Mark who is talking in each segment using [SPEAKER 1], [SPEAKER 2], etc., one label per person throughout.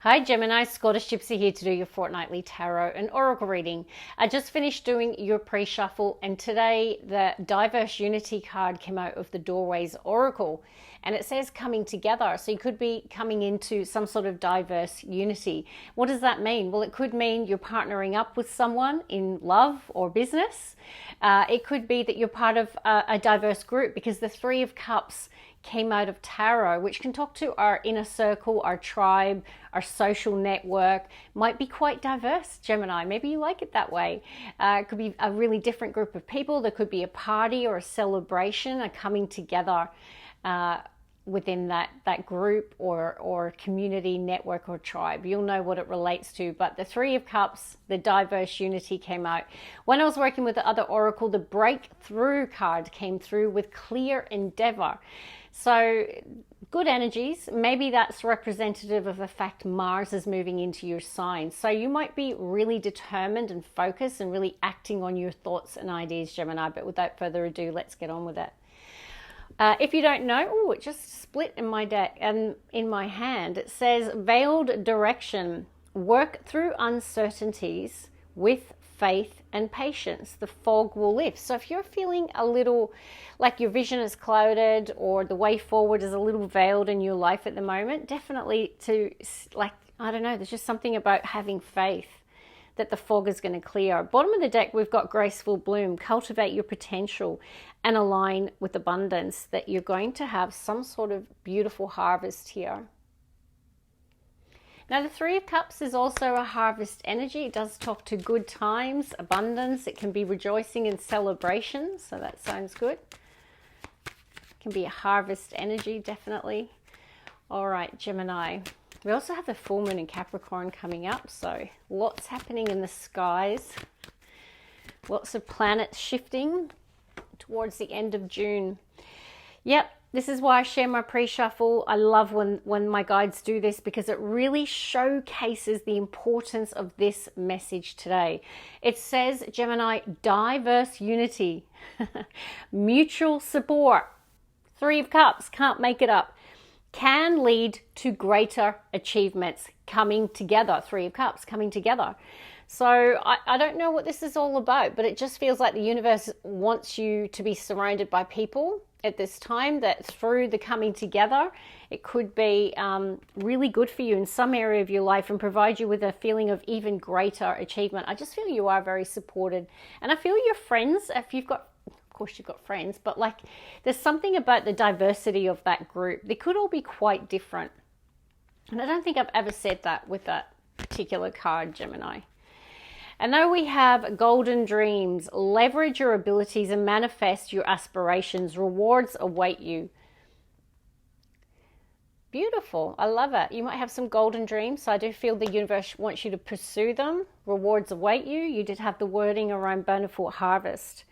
[SPEAKER 1] Hi Gemini, Scottish Gypsy here to do your fortnightly tarot and oracle reading. I just finished doing your pre-shuffle and today the Diverse Unity card came out of the Doorways Oracle and it says coming together. So you could be coming into some sort of diverse unity. What does that mean? Well, it could mean you're partnering up with someone in love or business. It could be that you're part of a diverse group because the Three of Cups came out of tarot, which can talk to our inner circle, our tribe, our social network. Might be quite diverse, Gemini. Maybe you like it that way. It could be a really different group of people. There could be a party or a celebration, a coming together within that group or community, network or tribe. You'll know what it relates to. But the Three of Cups, the diverse unity came out. When I was working with the other oracle, the breakthrough card came through with clear endeavor. So good energies. Maybe that's representative of the fact Mars is moving into your sign. So you might be really determined and focused and really acting on your thoughts and ideas, Gemini. But without further ado, let's get on with it. If you don't know, it just split in my deck and in my hand. It says veiled direction. Work through uncertainties with faith and patience. The fog will lift. So if you're feeling a little like your vision is clouded or the way forward is a little veiled in your life at the moment, definitely I don't know, there's just something about having faith that the fog is going to clear. Bottom of the deck, we've got graceful bloom. Cultivate your potential and align with abundance, that you're going to have some sort of beautiful harvest here. Now, the Three of Cups is also a harvest energy. It does talk to good times, abundance. It can be rejoicing and celebration, so that sounds good. It can be a harvest energy, definitely. All right, Gemini. We also have the full moon in Capricorn coming up, so lots happening in the skies. Lots of planets shifting towards the end of June. Yep. This is why I share my pre-shuffle. I love when my guides do this because it really showcases the importance of this message today. It says, Gemini, diverse unity, mutual support, Three of Cups, can't make it up, can lead to greater achievements coming together. Three of Cups coming together. So I don't know what this is all about, but it just feels like the universe wants you to be surrounded by people at this time, that through the coming together, it could be really good for you in some area of your life and provide you with a feeling of even greater achievement. I just feel you are very supported. And I feel your friends, if you've got, of course you've got friends, but like there's something about the diversity of that group. They could all be quite different. And I don't think I've ever said that with that particular card, Gemini. And now we have golden dreams. Leverage your abilities and manifest your aspirations. Rewards await you. Beautiful. I love it. You might have some golden dreams. So I do feel the universe wants you to pursue them. Rewards await you. You did have the wording around bountiful harvest.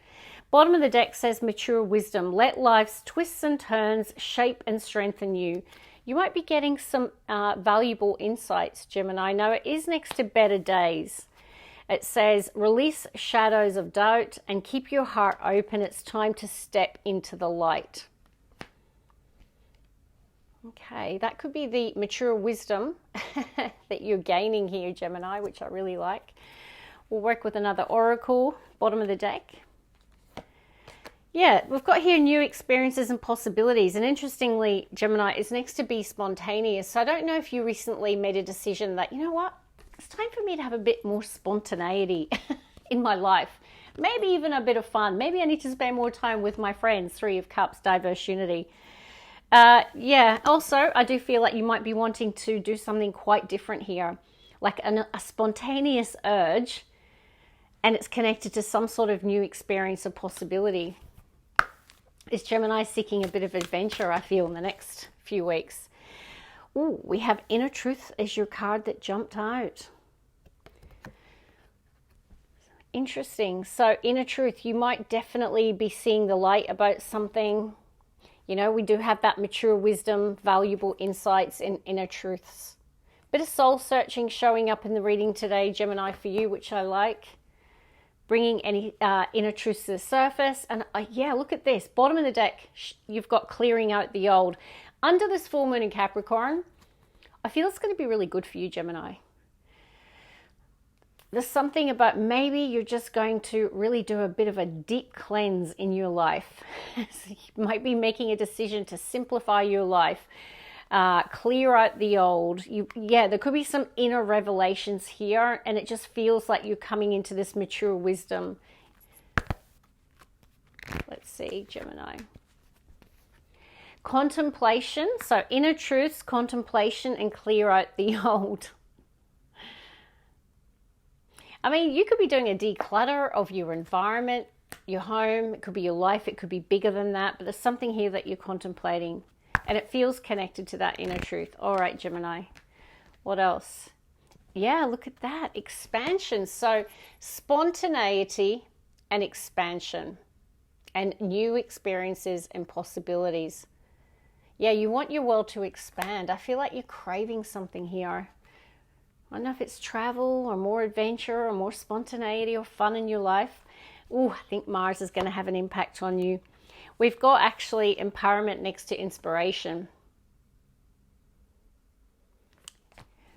[SPEAKER 1] Bottom of the deck says mature wisdom. Let life's twists and turns shape and strengthen you. You might be getting some valuable insights, Gemini. Now it is next to better days. It says, release shadows of doubt and keep your heart open. It's time to step into the light. Okay, that could be the mature wisdom that you're gaining here, Gemini, which I really like. We'll work with another oracle, bottom of the deck. Yeah, we've got here new experiences and possibilities. And interestingly, Gemini is next to be spontaneous. So I don't know if you recently made a decision that, you know what? It's time for me to have a bit more spontaneity in my life. Maybe even a bit of fun. Maybe I need to spend more time with my friends. Three of Cups, diverse unity. Yeah, also, I do feel like you might be wanting to do something quite different here. Like a spontaneous urge. And it's connected to some sort of new experience or possibility. Is Gemini seeking a bit of adventure, I feel, in the next few weeks. Oh, we have Inner Truth as your card that jumped out. Interesting. So Inner Truth, you might definitely be seeing the light about something. You know, we do have that mature wisdom, valuable insights in Inner Truths. Bit of soul searching showing up in the reading today, Gemini, for you, which I like. Bringing any inner truths to the surface. And yeah, look at this. Bottom of the deck, you've got clearing out the old. Under this full moon in Capricorn, I feel it's going to be really good for you, Gemini. There's something about maybe you're just going to really do a bit of a deep cleanse in your life. So you might be making a decision to simplify your life, clear out the old. There could be some inner revelations here, and it just feels like you're coming into this mature wisdom. Let's see, Gemini. Contemplation, so inner truths, contemplation, and clear out the old. I mean, you could be doing a declutter of your environment, your home. It could be your life. It could be bigger than that. But there's something here that you're contemplating. And it feels connected to that inner truth. All right, Gemini. What else? Yeah, look at that. Expansion. So spontaneity and expansion. And new experiences and possibilities. Yeah, you want your world to expand. I feel like you're craving something here. I don't know if it's travel or more adventure or more spontaneity or fun in your life. Ooh, I think Mars is going to have an impact on you. We've got actually empowerment next to inspiration.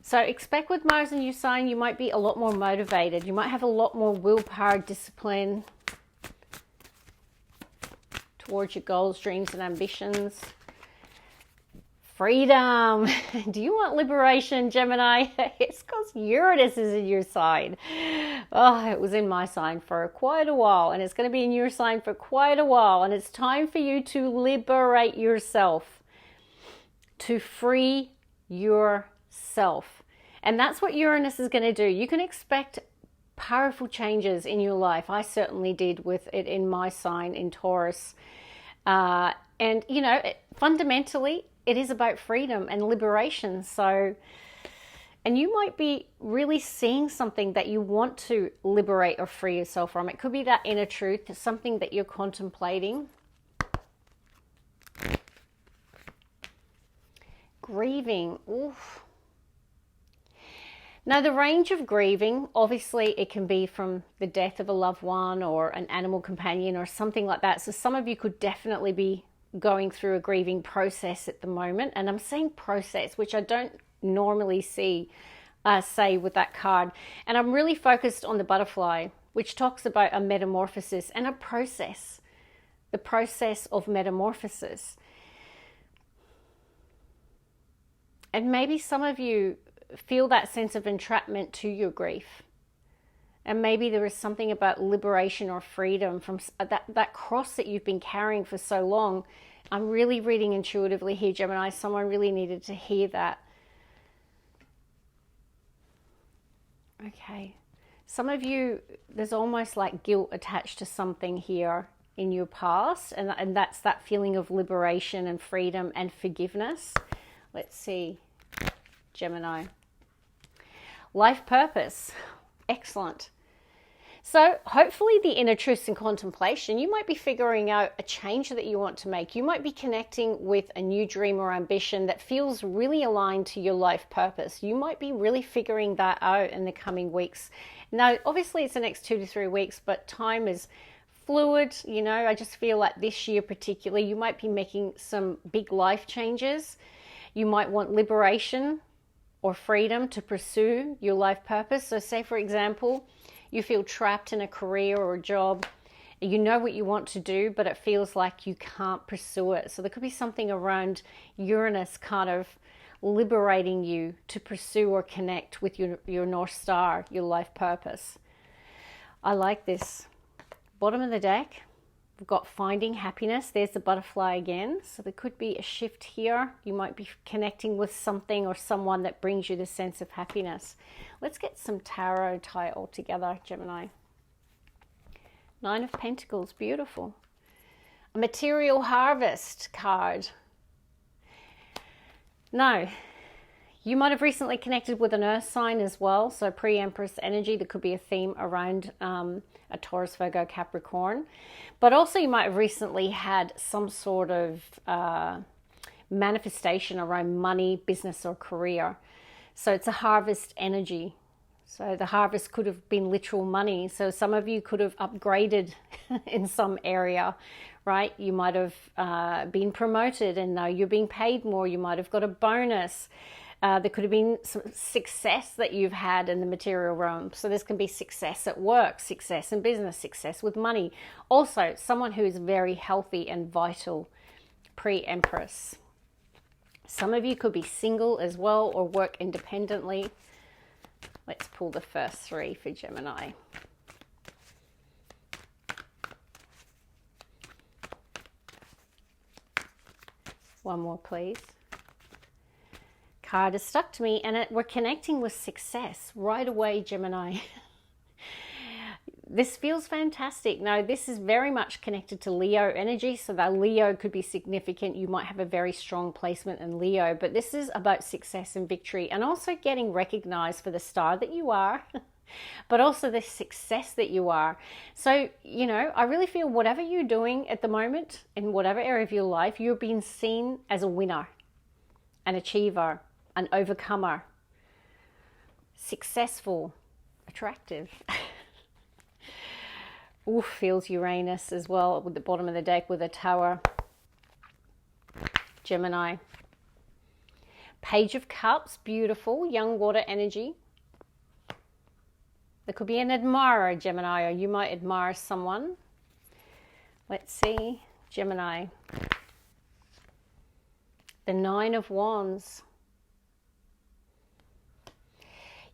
[SPEAKER 1] So expect with Mars in your sign, you might be a lot more motivated. You might have a lot more willpower, discipline towards your goals, dreams, and ambitions. Freedom. Do you want liberation, Gemini? It's because Uranus is in your sign. Oh, it was in my sign for quite a while, and it's going to be in your sign for quite a while. And it's time for you to liberate yourself, to free yourself. And that's what Uranus is going to do. You can expect powerful changes in your life. I certainly did with it in my sign in Taurus. And, you know, fundamentally, it is about freedom and liberation. So, and you might be really seeing something that you want to liberate or free yourself from. It could be that inner truth, something that you're contemplating. Grieving. Oof. Now, the range of grieving, obviously, it can be from the death of a loved one or an animal companion or something like that. So some of you could definitely be going through a grieving process at the moment. And I'm saying process, which I don't normally say with that card. And I'm really focused on the butterfly, which talks about a metamorphosis and a process, the process of metamorphosis. And maybe some of you feel that sense of entrapment to your grief. And maybe there is something about liberation or freedom from that cross that you've been carrying for so long. I'm really reading intuitively here, Gemini. Someone really needed to hear that. Okay. Some of you, there's almost like guilt attached to something here in your past. And that's that feeling of liberation and freedom and forgiveness. Let's see, Gemini. Life purpose. Excellent. So hopefully the inner truths and contemplation, you might be figuring out a change that you want to make. You might be connecting with a new dream or ambition that feels really aligned to your life purpose. You might be really figuring that out in the coming weeks. Now, obviously it's the next 2 to 3 weeks, but time is fluid. You know, I just feel like this year particularly, you might be making some big life changes. You might want liberation or freedom to pursue your life purpose. So say, for example, you feel trapped in a career or a job. You know what you want to do, but it feels like you can't pursue it. So there could be something around Uranus kind of liberating you to pursue or connect with your North Star, your life purpose. I like this. Bottom of the deck, we've got finding happiness. There's the butterfly again. So there could be a shift here. You might be connecting with something or someone that brings you the sense of happiness. Let's get some tarot, tie it all together, Gemini. 9 of Pentacles, beautiful. A material harvest card. Now, you might have recently connected with an earth sign as well. So pre-Empress energy, there could be a theme around a Taurus, Virgo, Capricorn. But also you might have recently had some sort of manifestation around money, business, or career. So it's a harvest energy. So the harvest could have been literal money. So some of you could have upgraded in some area, right? You might have been promoted and now you're being paid more. You might have got a bonus. There could have been some success that you've had in the material realm. So this can be success at work, success in business, success with money. Also, someone who is very healthy and vital, pre-Empress. Some of you could be single as well or work independently. Let's pull the first three for Gemini. One more, please. Card is stuck to me, and we're connecting with success right away, Gemini. This feels fantastic. Now, this is very much connected to Leo energy, so that Leo could be significant. You might have a very strong placement in Leo, but this is about success and victory, and also getting recognized for the star that you are, but also the success that you are. So, you know, I really feel whatever you're doing at the moment, in whatever area of your life, you're being seen as a winner, an achiever, an overcomer, successful, attractive. Ooh, feels Uranus as well with the bottom of the deck with a tower. Gemini. Page of Cups, beautiful, young water energy. There could be an admirer, Gemini, or you might admire someone. Let's see, Gemini. The Nine of Wands.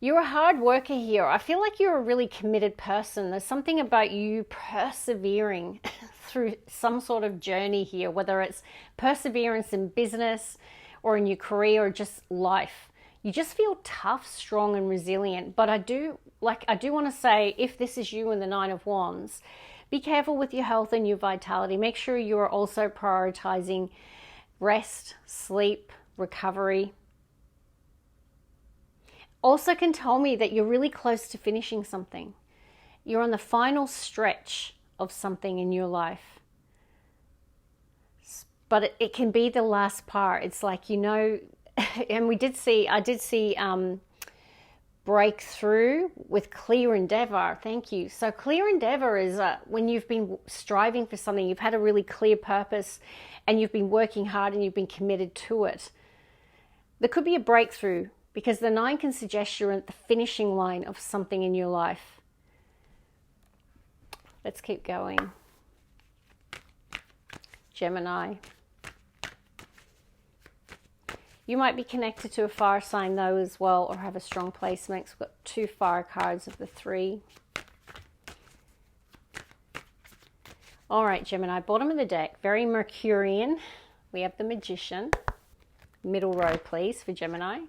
[SPEAKER 1] You're a hard worker here. I feel like you're a really committed person. There's something about you persevering through some sort of journey here, whether it's perseverance in business or in your career or just life. You just feel tough, strong, and resilient. But I do want to say, if this is you in the Nine of Wands, be careful with your health and your vitality. Make sure you are also prioritizing rest, sleep, recovery. Also can tell me that you're really close to finishing something. You're on the final stretch of something in your life. But it can be the last part. It's like, you know, and I did see breakthrough with clear endeavor. Thank you. So clear endeavor is when you've been striving for something, you've had a really clear purpose and you've been working hard and you've been committed to it. There could be a breakthrough, because the 9 can suggest you're at the finishing line of something in your life. Let's keep going. Gemini. You might be connected to a fire sign though as well, or have a strong placement. We've got 2 fire cards of the 3. All right, Gemini, bottom of the deck, very Mercurian. We have the Magician. Middle row, please, for Gemini.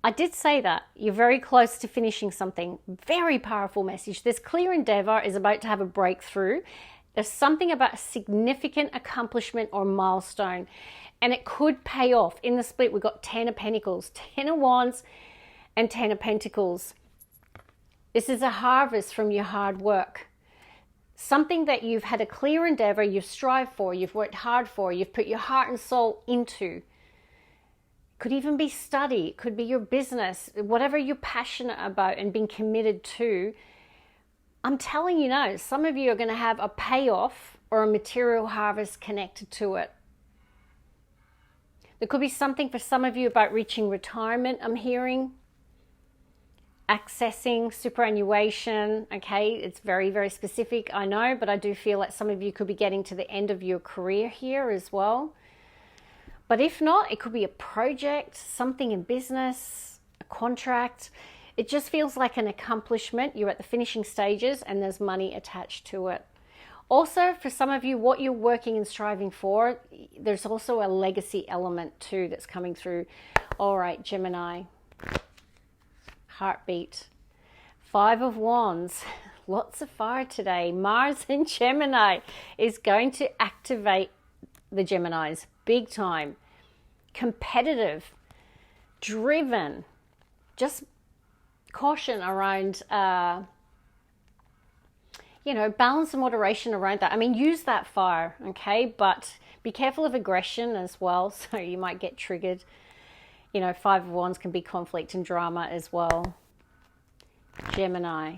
[SPEAKER 1] I did say that. You're very close to finishing something. Very powerful message. This clear endeavor is about to have a breakthrough. There's something about a significant accomplishment or milestone, and it could pay off. In the split, we've got 10 of Pentacles, 10 of Wands, and 10 of Pentacles. This is a harvest from your hard work. Something that you've had a clear endeavor, you've strived for, you've worked hard for, you've put your heart and soul into. Could even be study, it could be your business, whatever you're passionate about and being committed to. I'm telling you now, some of you are going to have a payoff or a material harvest connected to it. There could be something for some of you about reaching retirement, I'm hearing. Accessing superannuation, okay? It's very, very specific, I know, but I do feel like some of you could be getting to the end of your career here as well. But if not, it could be a project, something in business, a contract. It just feels like an accomplishment. You're at the finishing stages and there's money attached to it. Also, for some of you, what you're working and striving for, there's also a legacy element too that's coming through. All right, Gemini. Heartbeat. 5 of Wands. Lots of fire today. Mars in Gemini is going to activate the Geminis big time. Competitive, driven. Just caution around, balance and moderation around that. I mean, use that fire, okay? But be careful of aggression as well, so you might get triggered. 5 of Wands can be conflict and drama as well. Gemini.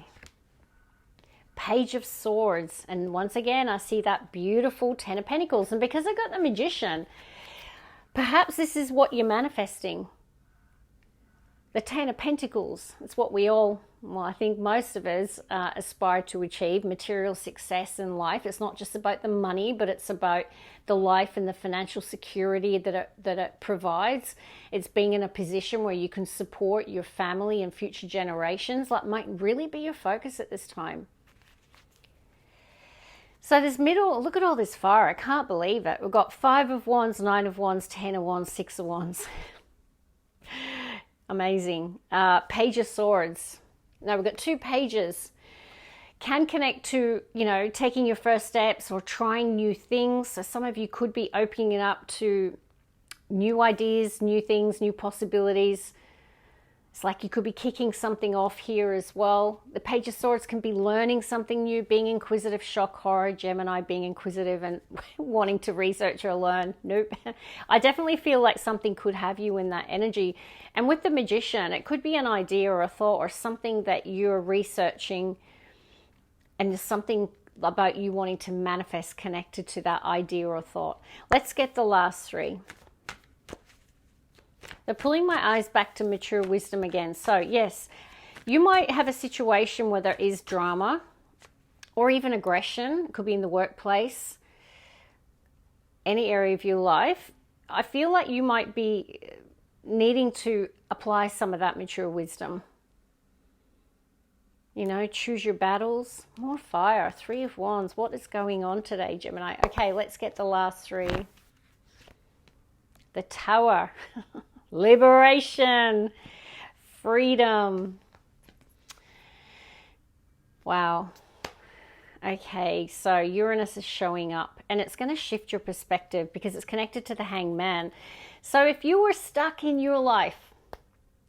[SPEAKER 1] Page of Swords. And once again, I see that beautiful 10 of Pentacles. And because I got the Magician, perhaps this is what you're manifesting. The Ten of Pentacles. It's what we all, well, I think most of us aspire to achieve, material success in life. It's not just about the money, but it's about the life and the financial security that it provides. It's being in a position where you can support your family and future generations. That might really be your focus at this time. So this middle, look at all this fire. I can't believe it. We've got 5 of Wands, 9 of Wands, 10 of Wands, 6 of Wands. Amazing. Page of Swords. Now we've got 2 pages. Can connect to, you know, taking your first steps or trying new things. So some of you could be opening it up to new ideas, new things, new possibilities. It's like you could be kicking something off here as well. The Page of Swords can be learning something new, being inquisitive, shock, horror, Gemini, being inquisitive and wanting to research or learn. Nope. I definitely feel like something could have you in that energy. And with the Magician, it could be an idea or a thought or something that you're researching, and there's something about you wanting to manifest connected to that idea or thought. Let's get the last 3. They're pulling my eyes back to mature wisdom again. So yes, you might have a situation where there is drama or even aggression. It could be in the workplace, any area of your life. I feel like you might be needing to apply some of that mature wisdom. You know, choose your battles. More fire. 3 of Wands. What is going on today, Gemini? Okay, let's get the last 3. The Tower. Liberation, freedom. Wow. Okay, so Uranus is showing up, and it's going to shift your perspective because it's connected to the Hangman. So if you were stuck in your life,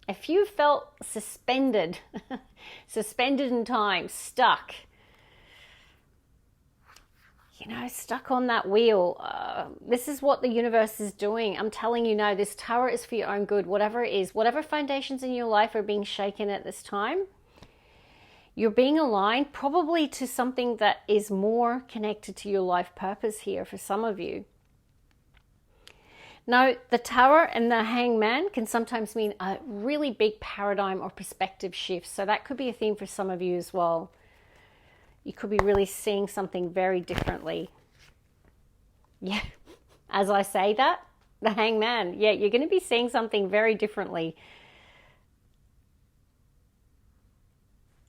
[SPEAKER 1] if you felt suspended, suspended in time, stuck, you know, stuck on that wheel. This is what the universe is doing. I'm telling you now, this Tower is for your own good, whatever it is. Whatever foundations in your life are being shaken at this time, you're being aligned probably to something that is more connected to your life purpose here for some of you. Now, the Tower and the Hangman can sometimes mean a really big paradigm or perspective shift. So that could be a theme for some of you as well. You could be really seeing something very differently. Yeah, as I say that, the Hangman, yeah, you're going to be seeing something very differently.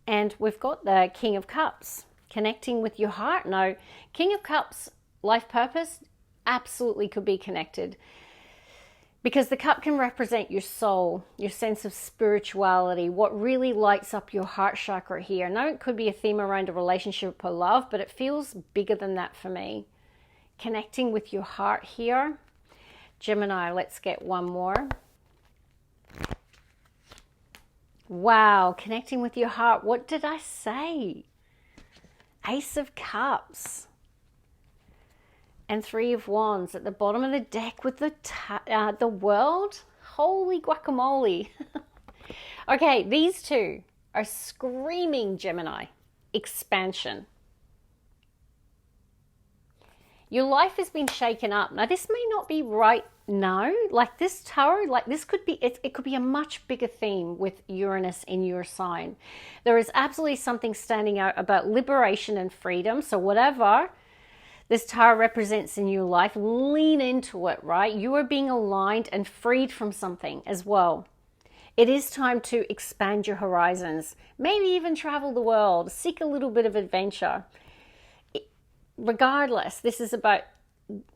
[SPEAKER 1] And we've got the King of Cups, connecting with your heart. Now, King of Cups, life purpose, absolutely could be connected. Because the cup can represent your soul, your sense of spirituality, what really lights up your heart chakra here. Now, it could be a theme around a relationship or love, but it feels bigger than that for me. Connecting with your heart here. Gemini, let's get one more. Wow, connecting with your heart. What did I say? Ace of Cups. And 3 of Wands at the bottom of the deck with the World. Holy guacamole. Okay, these 2 are screaming, Gemini, expansion. Your life has been shaken up. Now, this may not be right now. Like this Tower, like this could be, it could be a much bigger theme with Uranus in your sign. There is absolutely something standing out about liberation and freedom. So whatever this Tower represents in your life, lean into it, right? You are being aligned and freed from something as well. It is time to expand your horizons, maybe even travel the world, seek a little bit of adventure. Regardless, this is about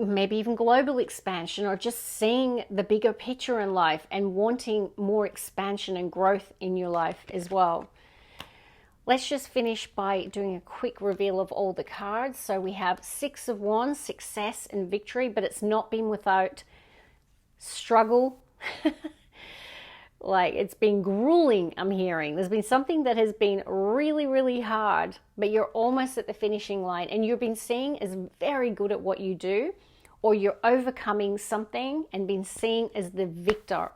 [SPEAKER 1] maybe even global expansion or just seeing the bigger picture in life and wanting more expansion and growth in your life as well. Let's just finish by doing a quick reveal of all the cards. So we have 6 of Wands, success and victory, but it's not been without struggle. Like it's been grueling, I'm hearing. There's been something that has been really, really hard, but you're almost at the finishing line and you've been seen as very good at what you do, or you're overcoming something and been seen as the victor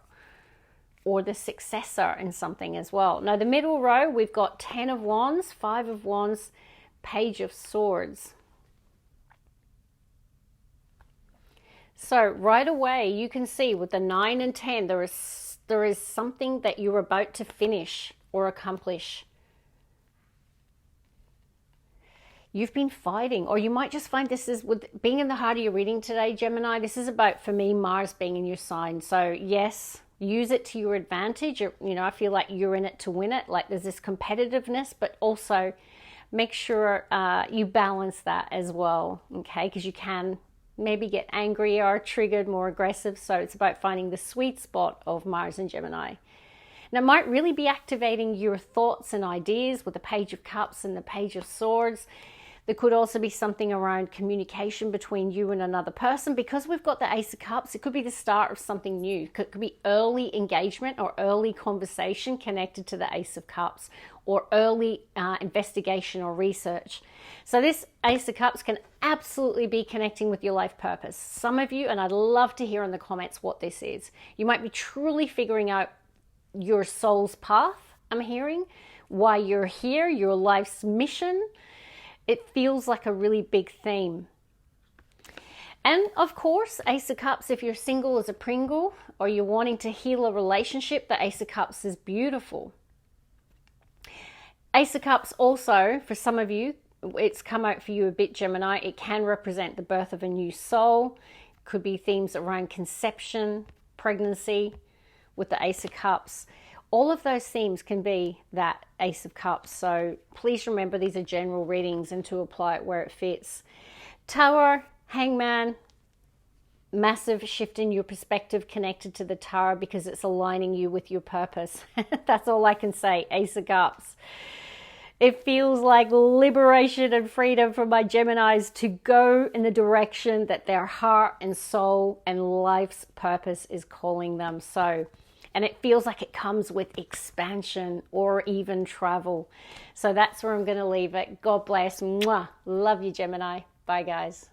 [SPEAKER 1] or the successor in something as well. Now, the middle row, we've got 10 of Wands, 5 of Wands, Page of Swords. So right away, you can see with the 9 and 10, there is there is something that you're about to finish or accomplish. You've been fighting, or you might just find this is with being in the heart of your reading today, Gemini. This is about, for me, Mars being in your sign. So yes, use it to your advantage. I feel like you're in it to win it. Like there's this competitiveness, but also make sure you balance that as well, okay? Because you can maybe get angry or triggered, more aggressive. So it's about finding the sweet spot of Mars and Gemini. Now, it might really be activating your thoughts and ideas with the Page of Cups and the Page of Swords. There could also be something around communication between you and another person. Because we've got the Ace of Cups, it could be the start of something new. It could be early engagement or early conversation connected to the Ace of Cups, or early investigation or research. So this Ace of Cups can absolutely be connecting with your life purpose. Some of you, and I'd love to hear in the comments what this is. You might be truly figuring out your soul's path, I'm hearing, why you're here, your life's mission. It feels like a really big theme. And of course, Ace of Cups, if you're single as a Pringle or you're wanting to heal a relationship, the Ace of Cups is beautiful. Ace of Cups also, for some of you, it's come out for you a bit, Gemini. It can represent the birth of a new soul. It could be themes around conception, pregnancy with the Ace of Cups. All of those themes can be that Ace of Cups. So please remember, these are general readings and to apply it where it fits. Tower, Hangman, massive shift in your perspective connected to the Tower because it's aligning you with your purpose. That's all I can say. Ace of Cups. It feels like liberation and freedom for my Geminis to go in the direction that their heart and soul and life's purpose is calling them. And it feels like it comes with expansion or even travel. So that's where I'm going to leave it. God bless. Mwah. Love you, Gemini. Bye, guys.